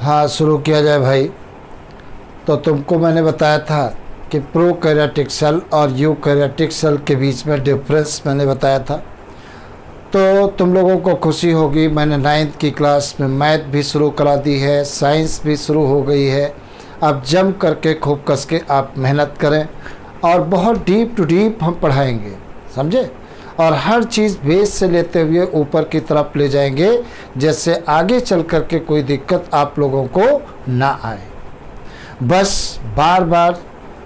हाँ, शुरू किया जाए भाई। तो तुमको मैंने बताया था कि प्रोकैरियोटिक सेल और यूकैरियोटिक सेल के बीच में डिफरेंस मैंने बताया था। तो तुम लोगों को खुशी होगी, मैंने 9th की क्लास में मैथ भी शुरू करा दी है, साइंस भी शुरू हो गई है। अब जम करके खूब कस के आप मेहनत करें और बहुत डीप टू डीप हम पढ़ाएंगे, समझे। और हर चीज़ बेस से लेते हुए ऊपर की तरफ ले जाएंगे, जैसे आगे चल करके कोई दिक्कत आप लोगों को ना आए। बस बार बार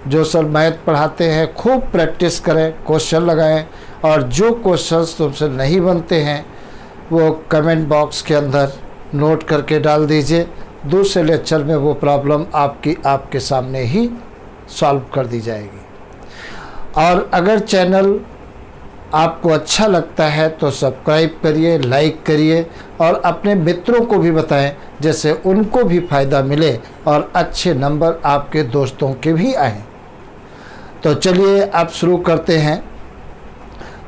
जो सर मैथ पढ़ाते हैं खूब प्रैक्टिस करें, क्वेश्चन लगाएं, और जो क्वेश्चंस तुमसे नहीं बनते हैं वो कमेंट बॉक्स के अंदर नोट करके डाल दीजिए। दूसरे लेक्चर में वो प्रॉब्लम आपके सामने ही सॉल्व कर दी जाएगी। और अगर चैनल आपको अच्छा लगता है तो सब्सक्राइब करिए, लाइक करिए और अपने मित्रों को भी बताएं, जैसे उनको भी फ़ायदा मिले और अच्छे नंबर आपके दोस्तों के भी आएँ। तो चलिए अब शुरू करते हैं।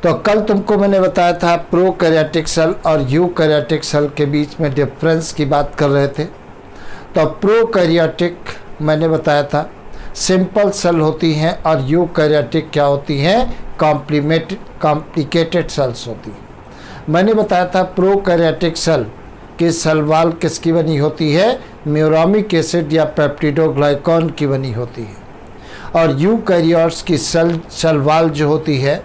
तो कल तुमको मैंने बताया था प्रोकैरियोटिक सेल और यूकैरियोटिक सेल के बीच में डिफरेंस की बात कर रहे थे। तो प्रोकैरियोटिक मैंने बताया था सिंपल सेल होती हैं और यूकैरियोटिक क्या होती हैं, कॉम्प्लिकेटेड सेल्स होती हैं। मैंने बताया था प्रोकैरियोटिक सेल की सेल वॉल किसकी बनी होती है, म्यूरामिक एसिड या पेप्टिडोग्लाइकॉन की बनी होती है। और यूकैरियोट्स की सेल वॉल जो होती है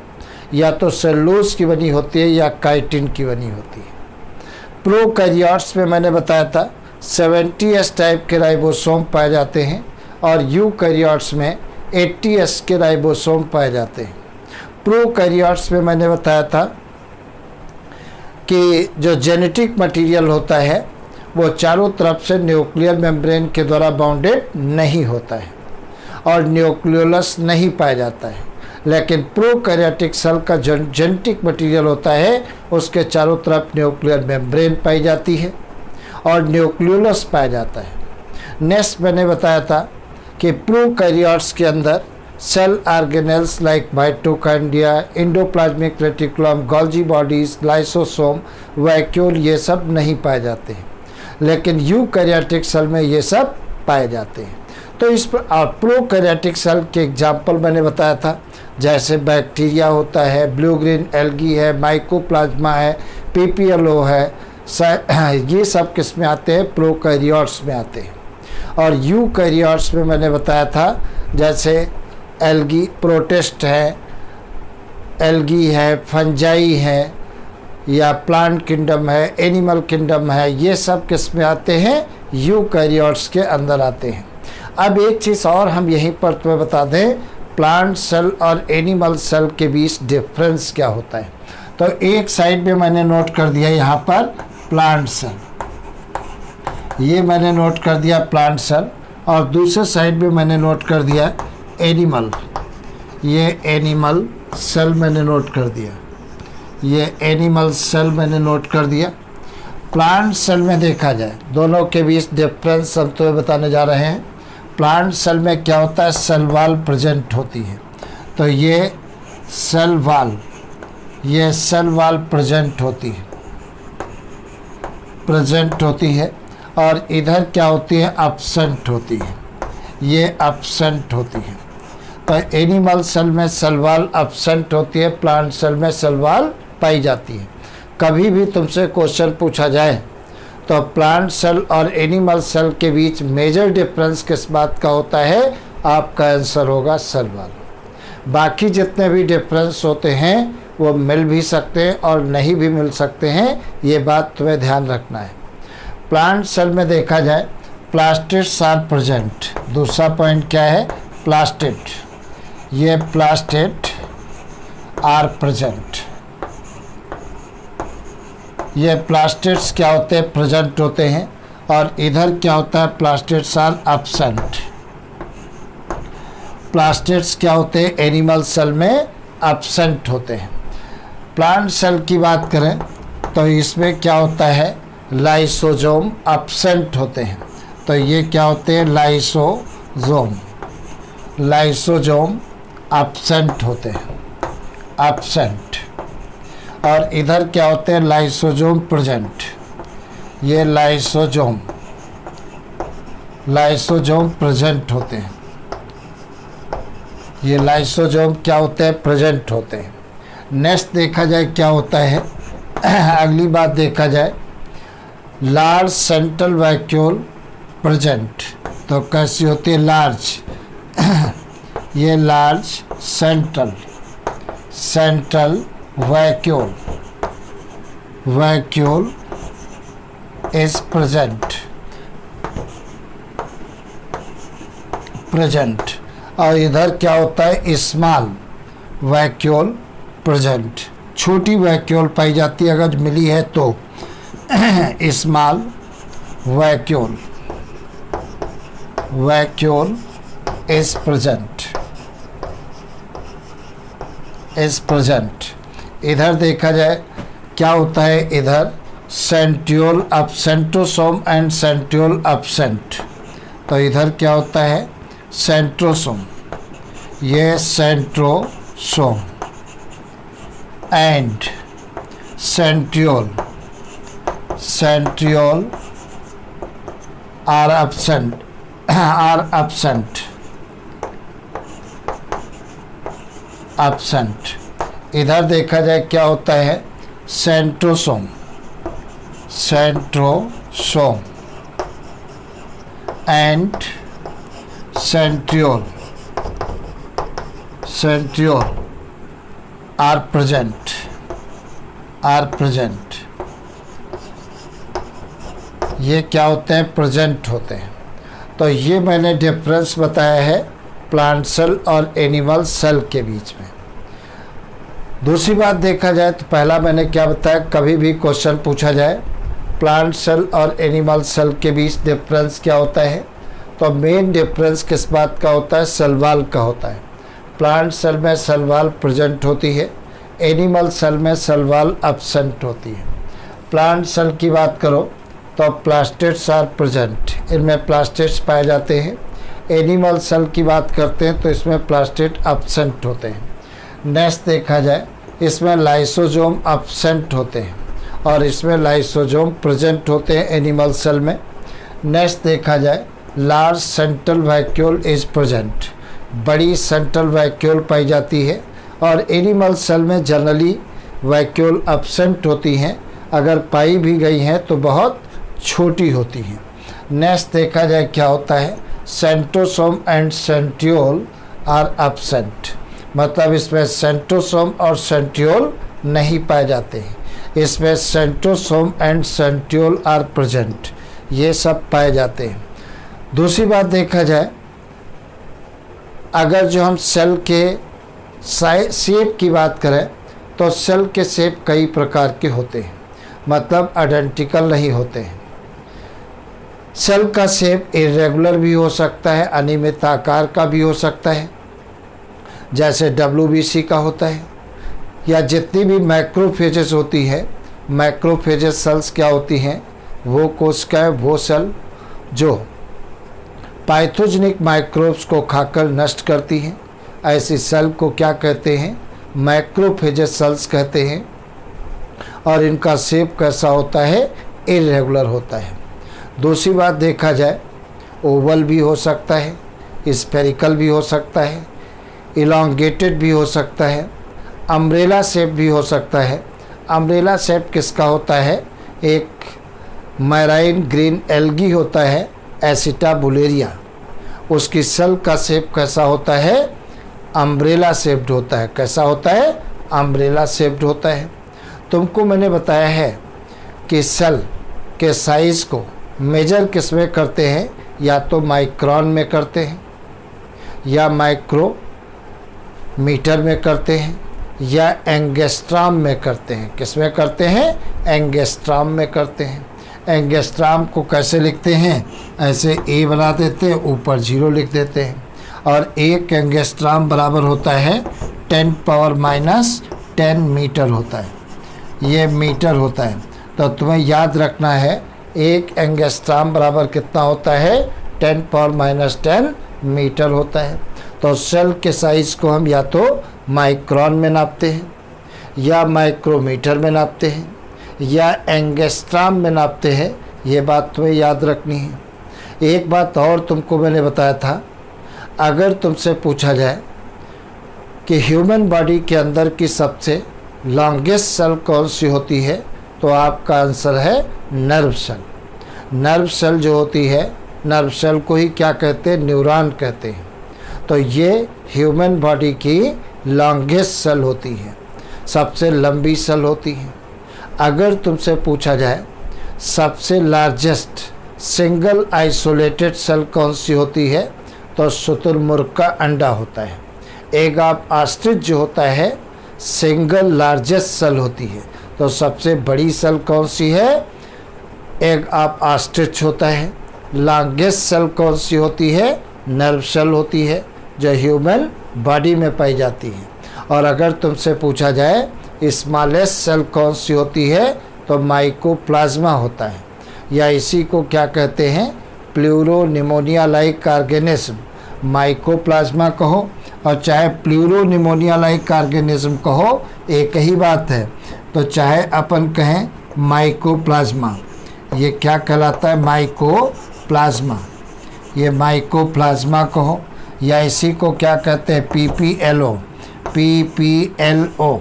या तो सेलुलोज की बनी होती है या काइटिन की बनी होती है। प्रोकैरियोट्स में मैंने बताया था 70S टाइप के राइबोसोम पाए जाते हैं और यूकैरियोट्स में 80S के राइबोसोम पाए जाते हैं। प्रोकैरियोट्स में मैंने बताया था कि जो जेनेटिक मटेरियल होता है वो चारों तरफ से न्यूक्लियर मेम्ब्रेन के द्वारा बाउंडेड नहीं होता है और न्यूक्लियोलस नहीं पाया जाता है। लेकिन प्रोकैरियोटिक सेल का जेनेटिक मटेरियल होता है उसके चारों तरफ न्यूक्लियर मेम्ब्रेन पाई जाती है और न्यूक्लियोलस पाया जाता है। नेक्स्ट मैंने बताया था कि प्रोकैरियोट्स के अंदर cell organelles like mitochondria, endoplasmic reticulum, Golgi bodies, lysosome, vacuole ये सब नहीं पाए जाते हैं। लेकिन यूकैरियोटिक सेल में ये सब पाए जाते हैं। तो इस पर प्रोकैरियोटिक सेल के एग्जाम्पल मैंने बताया था, जैसे बैक्टीरिया होता है, ब्लू ग्रीन एल्गी है, माइकोप्लाज्मा है, पीपीएलओ है, ये सब किस में आते हैं, प्रोकैरियोट्स में आते हैं। और यूकैरियोट्स में मैंने बताया था जैसे एल्गी प्रोटिस्ट है, एल्गी है, फंजाई है या प्लांट किंगडम है, एनिमल किंगडम है, ये सब किस में आते हैं, यूकैरियोट्स के अंदर आते हैं। अब एक चीज़ और हम यहीं पर तुम्हें बता दें, प्लांट सेल और एनिमल सेल के बीच डिफरेंस क्या होता है। तो एक साइड में मैंने नोट कर दिया यहाँ पर प्लांट सेल, ये मैंने नोट कर दिया प्लांट सेल, और दूसरे साइड में मैंने नोट कर दिया एनिमल, ये एनिमल सेल मैंने नोट कर दिया, ये एनिमल सेल मैंने नोट कर दिया। प्लांट सेल में देखा जाए दोनों के बीच डिफरेंस हम तुम्हें बताने जा रहे हैं। प्लांट सेल में क्या होता है, सेल वॉल प्रेजेंट होती है। तो ये सेल वॉल, ये सेल वॉल प्रेजेंट होती है और इधर क्या होती है, एब्सेंट होती है, ये एब्सेंट होती है। तो एनिमल सेल में सेल वॉल एब्सेंट होती है, प्लांट सेल में सेल वॉल पाई जाती है। कभी भी तुमसे क्वेश्चन पूछा जाए तो प्लांट सेल और एनिमल सेल के बीच मेजर डिफरेंस किस बात का होता है, आपका आंसर होगा सेल वॉल। बाकी जितने भी डिफरेंस होते हैं वो मिल भी सकते हैं और नहीं भी मिल सकते हैं, ये बात तुम्हें ध्यान रखना है। प्लांट सेल में देखा जाए प्लास्टिड्स आर प्रेजेंट, दूसरा पॉइंट क्या है, प्लास्टिड, ये प्लास्टिड आर प्रेजेंट, ये प्लास्टिड्स क्या होते हैं, प्रेजेंट होते हैं। और इधर क्या होता है, प्लास्टिड्स आर एब्सेंट, प्लास्टिड्स क्या होते हैं, एनिमल सेल में एब्सेंट होते हैं। प्लांट सेल की बात करें तो इसमें क्या होता है, लाइसोसोम एब्सेंट होते हैं। तो ये क्या होते हैं, लाइसोसोम एब्सेंट होते हैं, एब्सेंट। और इधर क्या होते हैं, लाइसोसोम प्रेजेंट, ये लाइसोसोम लाइसोसोम प्रेजेंट होते हैं। ये लाइसोसोम क्या होते हैं? प्रेजेंट होते हैं। नेक्स्ट देखा जाए क्या होता है, अगली बात देखा जाए, लार्ज सेंट्रल वैक्यूल प्रेजेंट। तो कैसी होती है? लार्ज ये large central vacuole is present. और इधर क्या होता है? Small vacuole present. छोटी वैक्यूल पाई जाती है अगर मिली है तो। Small vacuole is present. इधर देखा जाए क्या होता है? इधर centriole centrosome and centriole absent. तो इधर क्या होता है? सेंट्रोसोम, ये centrosome and centriole are absent. इधर देखा जाए क्या होता है? Centrosome and centriole are present. ये क्या होते हैं? प्रेजेंट होते हैं। तो ये मैंने डिफरेंस बताया है प्लांट सेल और एनिमल सेल के बीच में। दूसरी बात देखा जाए तो पहला मैंने क्या बताया, कभी भी क्वेश्चन पूछा जाए प्लांट सेल और एनिमल सेल के बीच डिफरेंस क्या होता है, तो मेन डिफरेंस किस बात का होता है? सेल वॉल का होता है। प्लांट सेल में सेल वॉल प्रेजेंट होती है, एनिमल सेल में सेल वॉल एब्सेंट होती है। प्लांट सेल की बात करो तो प्लास्टिड्स आर प्रेजेंट, इनमें प्लास्टिड्स पाए जाते हैं। एनिमल सेल की बात करते हैं तो इसमें प्लास्टिड एब्सेंट होते हैं। नेक्स्ट देखा जाए इसमें लाइसोसोम एब्सेंट होते हैं और इसमें लाइसोसोम प्रेजेंट होते हैं एनिमल सेल में। नेक्स्ट देखा जाए large central vacuole is present, बड़ी सेंट्रल वैक्यूल पाई जाती है। और एनिमल सेल में जनरली वैक्यूल एब्सेंट होती हैं, अगर पाई भी गई हैं तो बहुत छोटी होती हैं। नेक्स्ट देखा जाए क्या होता है? Centrosome and centriole are absent, मतलब इसमें सेंट्रोसोम और सेंट्रियोल नहीं पाए जाते हैं। इसमें centrosome and centriole are present, ये सब पाए जाते हैं। दूसरी बात देखा जाए, अगर जो हम सेल के शेप की बात करें तो सेल के शेप कई प्रकार के होते हैं, मतलब आइडेंटिकल नहीं होते हैं। सेल का शेप इरेगुलर भी हो सकता है, अनियमित आकार का भी हो सकता है, जैसे WBC का होता है। या जितनी भी मैक्रोफेजेस होती है, मैक्रोफेजेस सेल्स क्या होती हैं? वो कोशिकाएं, वो सेल जो पैथोजेनिक माइक्रोब्स को खाकर नष्ट करती हैं, ऐसी सेल को क्या कहते हैं? मैक्रोफेजेस सेल्स कहते हैं। और इनका शेप कैसा होता है? इरेगुलर होता है। दूसरी बात देखा जाए, ओवल भी हो सकता है, स्फेरिकल भी हो सकता है, इलॉन्गेटेड भी हो सकता है, अम्ब्रेला शेप भी हो सकता है। अम्ब्रेला शेप किसका होता है? एक मैराइन ग्रीन एल्गी होता है, एसिटाबुलेरिया, उसकी सेल का शेप कैसा होता है? अम्ब्रेला शेप्ड होता है। कैसा होता है? अम्ब्रेला शेप्ड होता है। तुमको मैंने बताया है कि सेल के साइज़ को मेजर किस में करते हैं? या तो माइक्रोन में करते हैं, या माइक्रोमीटर में करते हैं, या एंगस्ट्राम में करते हैं। किस में करते हैं? एंगस्ट्राम में करते हैं। एंगस्ट्राम को कैसे लिखते हैं? ऐसे ए बना देते हैं, ऊपर 0 लिख देते हैं। और एक एंगस्ट्राम बराबर होता है 10⁻10 मीटर होता है, ये मीटर होता है। तो तुम्हें याद रखना है एक एंगस्ट्राम बराबर कितना होता है? 10⁻10 मीटर होता है। तो सेल के साइज़ को हम या तो माइक्रोन में नापते हैं, या माइक्रोमीटर में नापते हैं, या एंगस्ट्राम में नापते हैं। ये बात तुम्हें याद रखनी है। एक बात और तुमको मैंने बताया था, अगर तुमसे पूछा जाए कि ह्यूमन बॉडी के अंदर की सबसे लॉन्गेस्ट सेल कौन सी होती है, तो आपका आंसर है नर्व सेल। नर्व सेल जो होती है, नर्व सेल को ही क्या कहते हैं, न्यूरॉन कहते हैं। तो ये ह्यूमन बॉडी की लॉन्गेस्ट सेल होती है, सबसे लंबी सेल होती है। अगर तुमसे पूछा जाए सबसे लार्जेस्ट सिंगल आइसोलेटेड सेल कौन सी होती है, तो शुतुरमुर्ग का अंडा होता है। एग ऑफ ऑस्ट्रिच जो होता है सिंगल लार्जेस्ट सेल होती है। तो सबसे बड़ी सेल कौन सी है, एग ऑफ ऑस्ट्रिच होता है। लॉन्गेस्ट सेल कौन सी होती है, नर्व सेल होती है, जो ह्यूमन बॉडी में पाई जाती है। और अगर तुमसे पूछा जाए स्मॉलेस्ट सेल कौन सी होती है, तो माइकोप्लाज्मा होता है, या इसी को क्या कहते हैं, प्लूरोनिमोनिया लाइक ऑर्गेनिज्म। माइकोप्लाज्मा कहो और चाहे प्लूरोनिमोनिया लाइक ऑर्गेनिज्म कहो, एक ही बात है। तो चाहे अपन कहें माइकोप्लाज्मा, ये क्या कहलाता है, माइकोप्लाज्मा। ये माइकोप्लाज्मा कहो, या इसी को क्या कहते हैं, PPLO।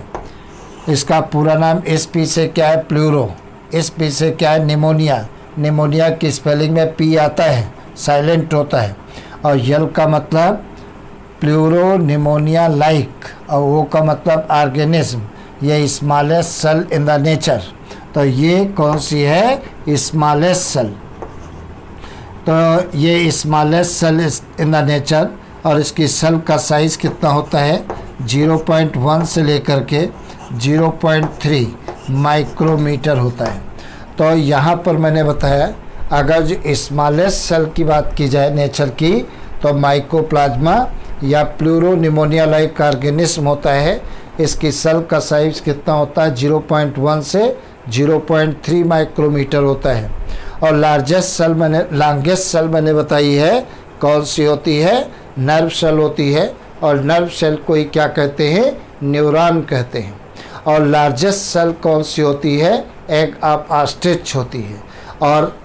इसका पूरा नाम इस पी से क्या है, प्लूरो, इस पी से क्या है, निमोनिया। निमोनिया की स्पेलिंग में पी आता है, साइलेंट होता है। और यल का मतलब प्लूरो निमोनिया लाइक, और वो का मतलब ऑर्गेनिज्म। ये smallest cell in the nature. तो ये कौन सी है, स्मॉलेस्ट सेल। तो ये smallest cell in the nature, और इसकी सेल का साइज़ कितना होता है, 0.1 से लेकर के 0.3 माइक्रोमीटर होता है। तो यहाँ पर मैंने बताया, अगर जो स्मॉलेस्ट सेल की बात की जाए नेचर की, तो माइकोप्लाज्मा या प्लूरोनिमोनिया लाइक ऑर्गेनिज्म होता है। इसकी सेल का साइज़ कितना होता है, 0.1 से 0.3 माइक्रोमीटर होता है। और लॉन्गेस्ट सेल मैंने बताई है कौन सी होती है, नर्व सेल होती है। और नर्व सेल को ही क्या कहते हैं, न्यूरॉन कहते हैं। और लार्जेस्ट सेल कौन सी होती है, एग ऑफ ऑस्ट्रिच होती है। और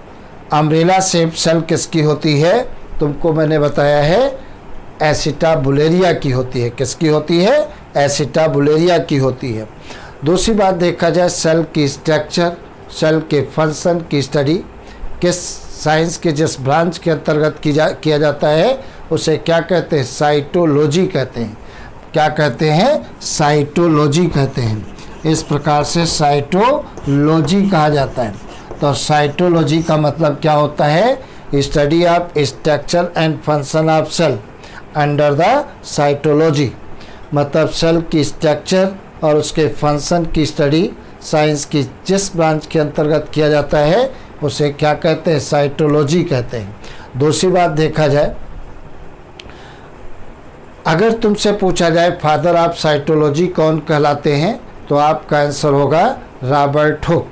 अम्ब्रेला शेप सेल किसकी होती है, तुमको मैंने बताया है एसिटाबुलेरिया की होती है। किसकी होती है, एसिटाबुलेरिया की होती है। दूसरी बात देखा जाए, सेल की स्ट्रक्चर, सेल के फंक्शन की स्टडी किस साइंस के जिस ब्रांच के अंतर्गत किया जाता है, उसे क्या कहते हैं, साइटोलॉजी कहते हैं। क्या कहते हैं, साइटोलॉजी कहते हैं। इस प्रकार से साइटोलॉजी कहा जाता है। तो साइटोलॉजी का मतलब क्या होता है, study of structure and function of cell under the cytology. मतलब सेल की स्ट्रक्चर और उसके फंक्शन की स्टडी साइंस की जिस ब्रांच के अंतर्गत किया जाता है, उसे क्या कहते हैं, साइटोलॉजी कहते हैं। दूसरी बात देखा जाए, अगर तुमसे पूछा जाए फादर ऑफ साइटोलॉजी कौन कहलाते हैं, तो आपका आंसर होगा रॉबर्ट हुक।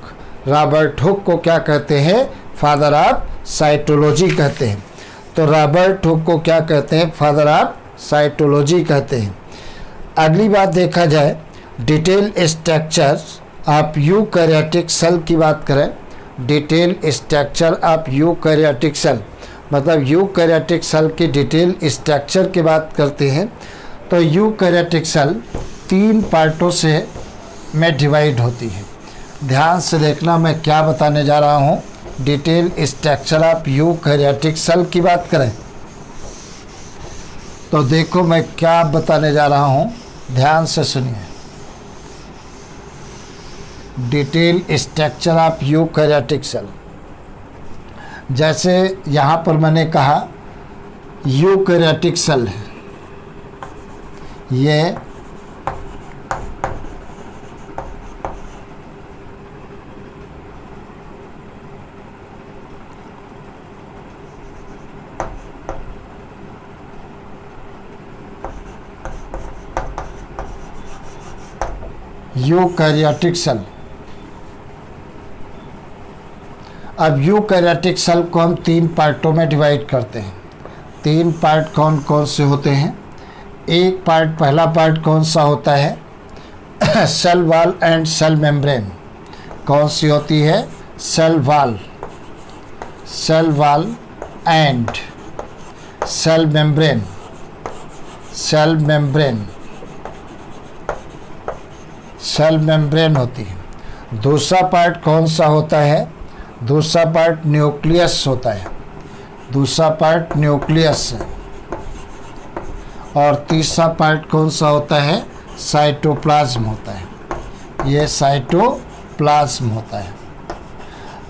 रॉबर्ट हुक को क्या कहते हैं, फादर ऑफ साइटोलॉजी कहते हैं। तो रॉबर्ट हुक को क्या कहते हैं, फादर ऑफ साइटोलॉजी कहते हैं। अगली बात देखा जाए, detail structure of eukaryotic cell की बात करें। Detail structure of eukaryotic cell मतलब यूकैरियोटिक सेल की डिटेल स्ट्रक्चर की बात करते हैं। तो यूकैरियोटिक सेल 3 पार्टों से में डिवाइड होती है। ध्यान से देखना मैं क्या बताने जा रहा हूँ। Detail structure of eukaryotic cell की बात करें तो देखो मैं क्या बताने जा रहा हूँ, ध्यान से सुनिए। Detail structure of eukaryotic cell, जैसे यहाँ पर मैंने कहा यूकैरियोटिक सेल है, ये यूकैरियोटिक सेल। अब यूकैरियोटिक सेल को हम 3 पार्टों में डिवाइड करते हैं। 3 पार्ट कौन कौन से होते हैं? एक पार्ट, पहला पार्ट कौन सा होता है? Cell wall and cell membrane. कौन सी होती है? Cell wall and cell membrane होती है। दूसरा पार्ट कौन सा होता है? दूसरा पार्ट न्यूक्लियस होता है। दूसरा पार्ट न्यूक्लियस है। और तीसरा पार्ट कौन सा होता है? साइटोप्लाज्म होता है। ये साइटोप्लाज्म होता है।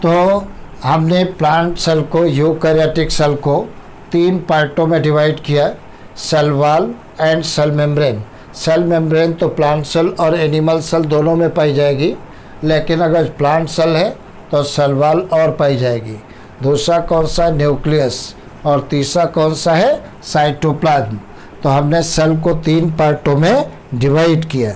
तो हमने प्लांट सेल को, यूकैरियोटिक सेल को 3 पार्टों में डिवाइड किया, cell wall and cell membrane. Cell membrane तो प्लांट सेल और एनिमल सेल दोनों में पाई जाएगी, लेकिन अगर प्लांट सेल है तो सेल वॉल और पाई जाएगी। दूसरा कौन सा? न्यूक्लियस। और तीसरा कौन सा है? साइटोप्लाज्म। तो हमने सेल को 3 पार्टों में डिवाइड किया।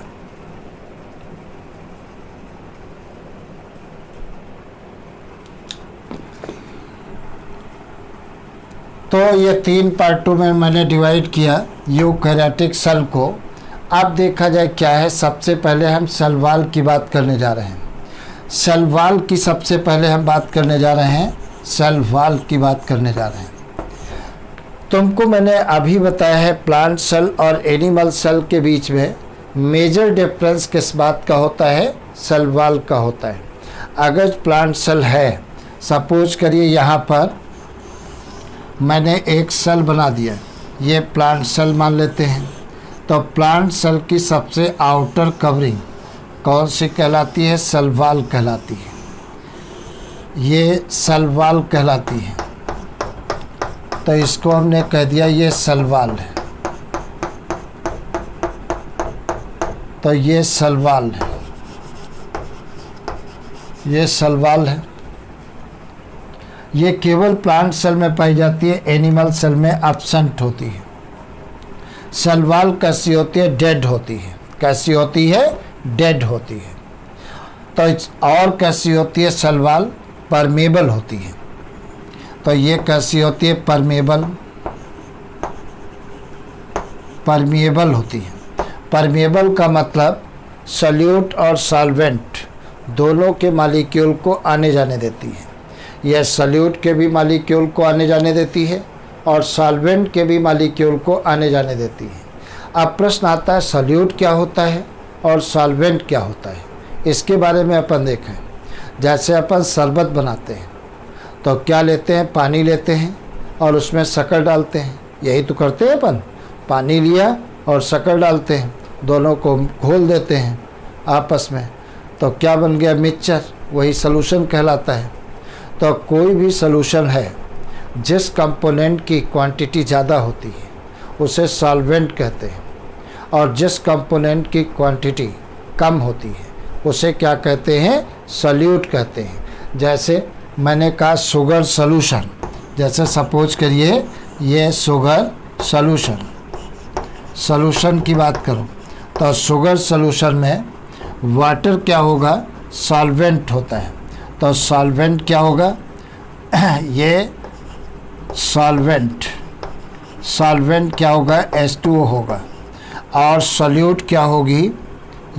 तो ये 3 पार्टों में मैंने डिवाइड किया यूकैरियोटिक सेल को। अब देखा जाए क्या है। सबसे पहले हम सेल वॉल की बात करने जा रहे हैं। सेल वॉल की सबसे पहले हम बात करने जा रहे हैं। सेल वॉल की बात करने जा रहे हैं। तुमको मैंने अभी बताया है प्लांट सेल और एनिमल सेल के बीच में मेजर डिफरेंस किस बात का होता है? सेल वॉल का होता है। अगर प्लांट सेल है, सपोज करिए यहाँ पर मैंने एक सेल बना दिया, ये प्लांट सेल मान लेते हैं। तो प्लांट सेल की सबसे आउटर कवरिंग कौन सी कहलाती है? सेल वॉल कहलाती है। ये सेल वॉल कहलाती है। तो इसको हमने कह दिया ये सेल वॉल है। तो ये सेल वॉल है, ये सेल वॉल है। ये केवल प्लांट सेल में पाई जाती है, एनिमल सेल में एब्सेंट होती है। सेल वॉल कैसी होती है? डेड होती है। कैसी होती है? डेड होती है। तो और कैसी होती है? सेल वॉल परमेबल होती है। तो ये कैसी होती है? परमेबल होती है। परमेबल का मतलब सॉल्यूट और सॉल्वेंट दोनों के मॉलिक्यूल को आने जाने देती है। यह सॉल्यूट के भी मॉलिक्यूल को आने जाने देती है और सॉल्वेंट के भी मॉलिक्यूल को आने जाने देती है। अब प्रश्न आता है सॉल्यूट क्या होता है और सॉल्वेंट क्या होता है? इसके बारे में अपन देखें। जैसे अपन शरबत बनाते हैं तो क्या लेते हैं? पानी लेते हैं और उसमें शक्कर डालते हैं। यही तो करते हैं अपन। पानी लिया और शक्कर डालते हैं, दोनों को घोल देते हैं आपस में, तो क्या बन गया? मिक्सचर। वही सॉल्यूशन कहलाता है। तो कोई भी सॉल्यूशन है जिस कंपोनेंट की क्वांटिटी ज़्यादा होती है उसे सॉल्वेंट कहते हैं, और जिस कंपोनेंट की क्वांटिटी कम होती है उसे क्या कहते हैं? सॉल्यूट कहते हैं। जैसे मैंने कहा शुगर सॉल्यूशन, जैसे सपोज करिए ये शुगर सॉल्यूशन की बात करूं तो शुगर सॉल्यूशन में वाटर क्या होगा? सॉल्वेंट होता है। तो सॉल्वेंट क्या होगा? ये सॉल्वेंट क्या होगा? H2O होगा। और सॉल्यूट क्या होगी?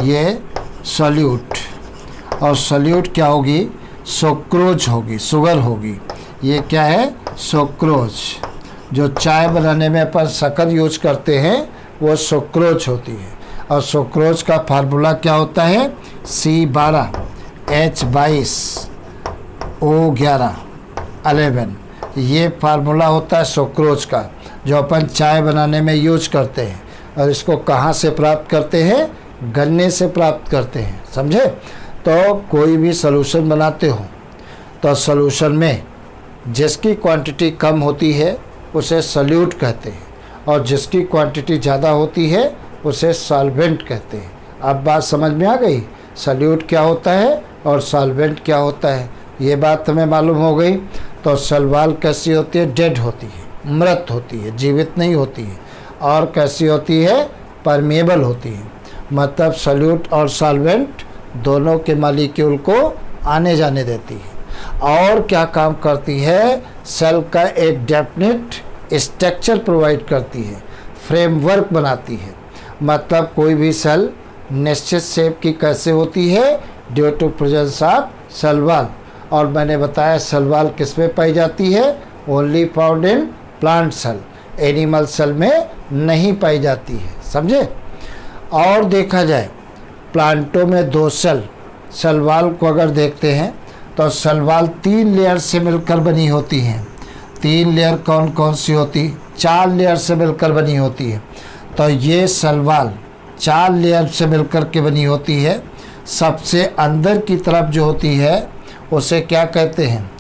ये सॉल्यूट। और सॉल्यूट क्या होगी? सुक्रोज होगी, शुगर होगी। ये क्या है? सुक्रोज। जो चाय बनाने में अपन शक्कर यूज करते हैं वो सुक्रोज होती है। और सुक्रोज का फार्मूला क्या होता है? C12H22O11। ये फार्मूला होता है सुक्रोज का, जो अपन चाय बनाने में यूज करते हैं। और इसको कहाँ से प्राप्त करते हैं? गन्ने से प्राप्त करते हैं। समझे? तो कोई भी सॉल्यूशन बनाते हो तो सॉल्यूशन में जिसकी क्वांटिटी कम होती है उसे सॉल्यूट कहते हैं, और जिसकी क्वांटिटी ज़्यादा होती है उसे सॉल्वेंट कहते हैं। अब बात समझ में आ गई? सॉल्यूट क्या होता है और सॉल्वेंट क्या होता है, ये बात हमें मालूम हो गई। तो सेल वॉल कैसी होती है? डेड होती है, मृत होती है, जीवित नहीं होती है। और कैसी होती है? परमेबल होती है। मतलब सॉल्यूट और सॉल्वेंट दोनों के मॉलिक्यूल को आने जाने देती है। और क्या काम करती है? सेल का एक डेफिनेट स्ट्रक्चर प्रोवाइड करती है, फ्रेमवर्क बनाती है। मतलब कोई भी सेल निश्चित शेप की कैसे होती है? Due to presence of cell wall. और मैंने बताया सेल वॉल किस में पाई जाती है? Only found in plant cell, animal cell में नहीं पाई जाती है। समझे? और देखा जाए प्लांटों में 2 सेल वॉल को अगर देखते हैं तो सेल वॉल 3 लेयर से मिलकर बनी होती हैं। 3 लेयर कौन कौन सी होती? 4 लेयर से मिलकर बनी होती है। तो ये सेल वॉल 4 लेयर से मिलकर के बनी होती है। सबसे अंदर की तरफ जो होती है उसे क्या कहते हैं?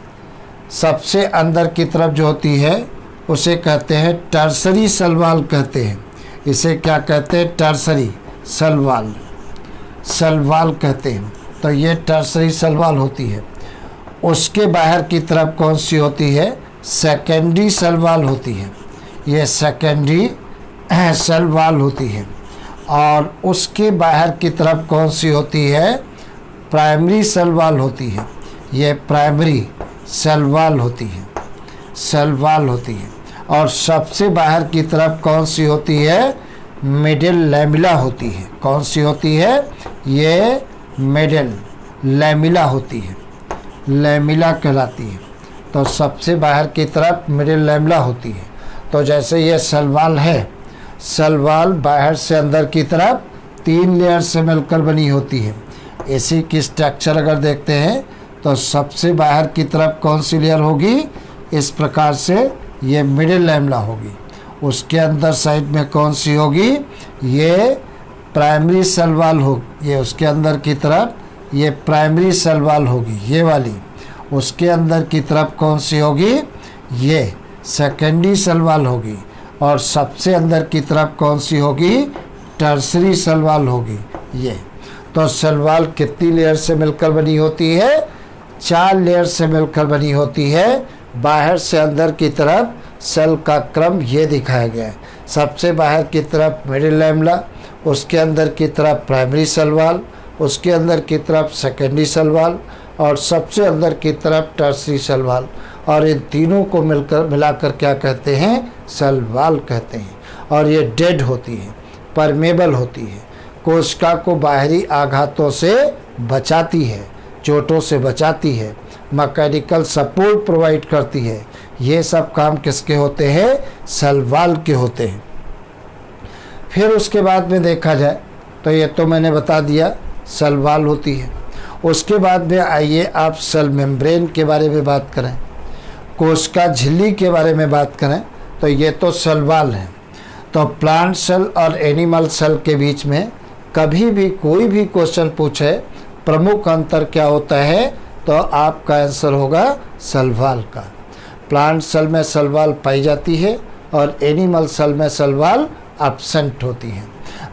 सबसे अंदर की तरफ जो होती है उसे कहते हैं टर्सरी सेल वॉल कहते हैं। इसे क्या कहते हैं? टर्सरी सेल वॉल कहते हैं। तो ये टर्सरी सेल वॉल होती है। उसके बाहर की तरफ कौन सी होती है? सेकेंडरी सेल वॉल होती है। ये सेकेंडरी सेल वॉल होती है। और उसके बाहर की तरफ कौन सी होती है? प्राइमरी सेल वॉल होती है। ये प्राइमरी सेल वॉल होती है, और सबसे बाहर की तरफ कौन सी होती है? मिडिल लैमिला होती है। कौन सी होती है? ये मिडिल लैमिला होती है, लैमिला कहलाती है। तो सबसे बाहर की तरफ मिडिल लैमिला होती है। तो जैसे ये सेल वॉल है, सेल वॉल बाहर से अंदर की तरफ 3 लेयर से मिलकर बनी होती है। इसी की स्ट्रक्चर अगर देखते हैं तो सबसे बाहर की तरफ कौन सी लेयर होगी? इस प्रकार से ये मिडिल लैमिला होगी। उसके अंदर साइड में कौन सी होगी? ये प्राइमरी सेल वॉल होगी। ये उसके अंदर की तरफ ये प्राइमरी सेल वॉल होगी, ये वाली। उसके अंदर की तरफ कौन सी होगी? ये सेकेंडरी सेल वॉल होगी। और सबसे अंदर की तरफ कौन सी होगी? टर्सरी सेल वॉल होगी, ये। तो सेल वॉल कितनी लेयर से मिलकर बनी होती है? 4 लेयर से मिलकर बनी होती है। बाहर से अंदर की तरफ सेल का क्रम ये दिखाया गया है। सबसे बाहर की तरफ मिडिल लैमिला, उसके अंदर की तरफ प्राइमरी सेल वॉल, उसके अंदर की तरफ सेकेंडरी सेल वॉल, और सबसे अंदर की तरफ टर्सरी सेल वॉल। और इन तीनों को मिलाकर क्या कहते हैं? सेल वॉल कहते हैं। और ये डेड होती है, परमेबल होती है, कोशिका को बाहरी आघातों से बचाती है, चोटों से बचाती है, मैकेनिकल सपोर्ट प्रोवाइड करती है। ये सब काम किसके होते हैं? सेल वॉल के होते हैं। फिर उसके बाद में देखा जाए तो ये तो मैंने बता दिया सेल वॉल होती है। उसके बाद में आइए आप सेल मेम्ब्रेन के बारे में बात करें, कोशिका झिल्ली के बारे में बात करें। तो ये तो सेल वॉल है। तो प्लांट सेल और एनिमल सेल के बीच में कभी भी कोई भी क्वेश्चन पूछे प्रमुख अंतर क्या होता है, तो आपका आंसर होगा सेल वॉल का। प्लांट सेल में सेल वॉल पाई जाती है और एनिमल सेल में सेल वॉल एब्सेंट होती है।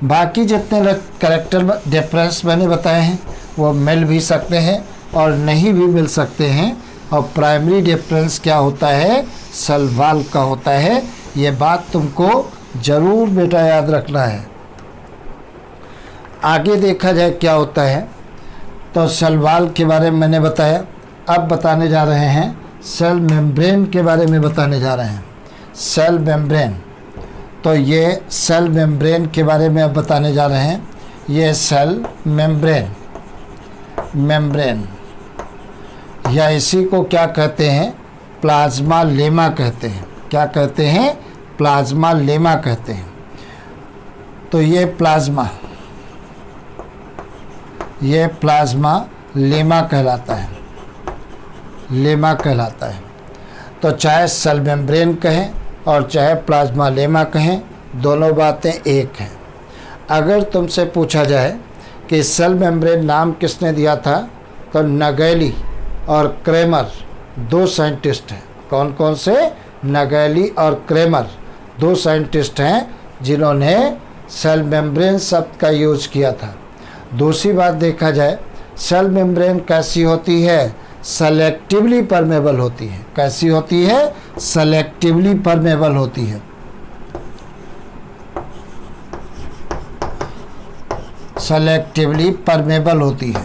बाकी जितने कैरेक्टर डिफरेंस मैंने बताए हैं वो मिल भी सकते हैं और नहीं भी मिल सकते हैं। और प्राइमरी डिफरेंस क्या होता है? सेल वॉल का होता है। ये बात तुमको ज़रूर बेटा याद रखना है। आगे देखा जाए क्या होता है, तो सेल वॉल के बारे में मैंने बताया। अब बताने जा रहे हैं सेल मेम्ब्रेन के बारे में बताने जा रहे हैं। सेल मेम्ब्रेन, तो ये सेल मेम्ब्रेन के बारे में अब बताने जा रहे हैं। ये सेल मेम्ब्रेन या इसी को क्या कहते हैं? प्लाज्मा लेमा कहते हैं। क्या कहते हैं? प्लाज्मा लेमा कहते हैं। तो ये प्लाज्मा लेमा कहलाता है, लेमा कहलाता है। तो चाहे सेल मेम्ब्रेन कहें और चाहे प्लाज्मा लेमा कहें, दोनों बातें एक हैं। अगर तुमसे पूछा जाए कि सेल मेम्ब्रेन नाम किसने दिया था, तो नगेली और क्रेमर 2 साइंटिस्ट हैं। कौन कौन से? नगेली और क्रेमर 2 साइंटिस्ट हैं जिन्होंने सेल मेम्ब्रेन शब्द का यूज किया था। दूसरी बात देखा जाए, सेल मेम्ब्रेन कैसी होती है? सेलेक्टिवली परमेबल होती है। कैसी होती है? सेलेक्टिवली परमेबल होती है। सेलेक्टिवली परमेबल होती है।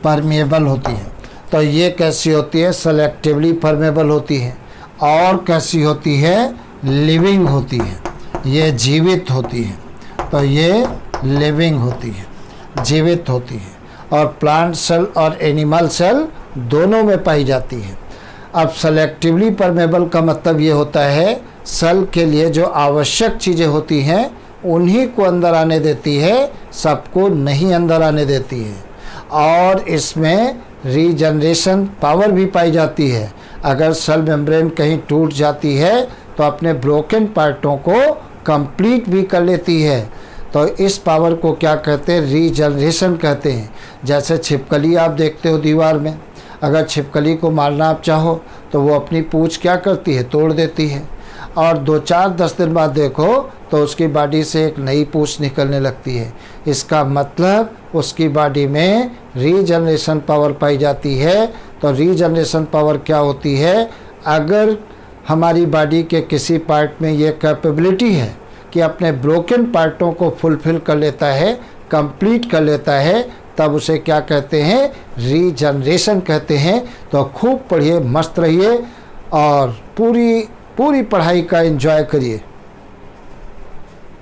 परमेबल होती है। तो ये कैसी होती है? सेलेक्टिवली परमेबल होती है। और कैसी होती है? लिविंग होती है। ये जीवित होती है। तो ये लिविंग होती है, जीवित होती है। और प्लांट सेल और एनिमल सेल दोनों में पाई जाती है। अब सेलेक्टिवली परमेबल का मतलब ये होता है सेल के लिए जो आवश्यक चीज़ें होती हैं उन्हीं को अंदर आने देती है, सबको नहीं अंदर आने देती है। और इसमें रीजनरेशन पावर भी पाई जाती है। अगर सेल मेम्ब्रेन कहीं टूट जाती है तो अपने ब्रोकन पार्टों को कंप्लीट भी कर लेती है। तो इस पावर को क्या कहते हैं? रीजनरेशन कहते हैं। जैसे छिपकली आप देखते हो दीवार में, अगर छिपकली को मारना आप चाहो तो वो अपनी पूंछ क्या करती है? तोड़ देती है। और 2-4-10 दिन बाद देखो तो उसकी बॉडी से एक नई पूंछ निकलने लगती है। इसका मतलब उसकी बॉडी में रीजनरेशन पावर पाई जाती है। तो रीजनरेशन पावर क्या होती है? अगर हमारी बॉडी के किसी पार्ट में ये कैपेबिलिटी है कि अपने ब्रोकन पार्टों को फुलफिल कर लेता है, कंप्लीट कर लेता है, तब उसे क्या कहते हैं? रीजनरेशन कहते हैं। तो खूब पढ़िए, मस्त रहिए और पूरी पढ़ाई का एंजॉय करिए।